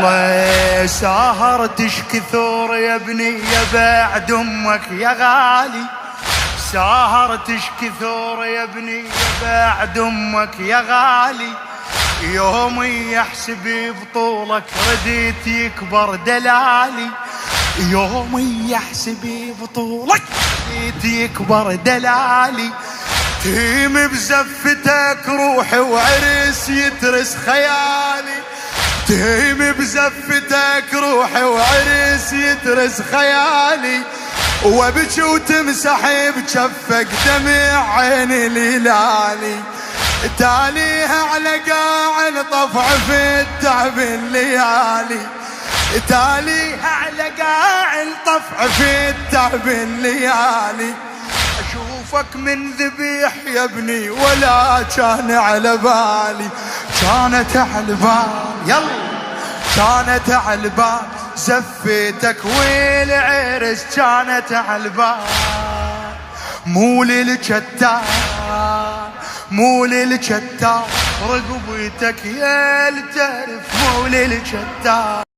والله سهرتش كثور يا ابني يا بعد امك يا غالي، سهرتش كثور يا ابني يا بعد امك يا غالي. يومي يحسب بطولك رديت يكبر دلالي، يومي يحسب بطولك رديت يكبر دلالي. تيم بزفتك روحي وعرس يترس خيالي، تيم بزفتك روحي وعرس يترس خيالي. وابكي وتمسح بجفك دمع عين الهلالي، تاليها على قاع الطفع في التعب الليالي، تاليها على قاع الطفع في التعب الليالي. اشوفك من ذبيح يا ابني ولا كان على بالي، كانت على بالي يلا كانت على بالي. زفتك والعرس كانت على بالي، مو للكتار مو للكتار، رقبتك يا الترف مو للكتار.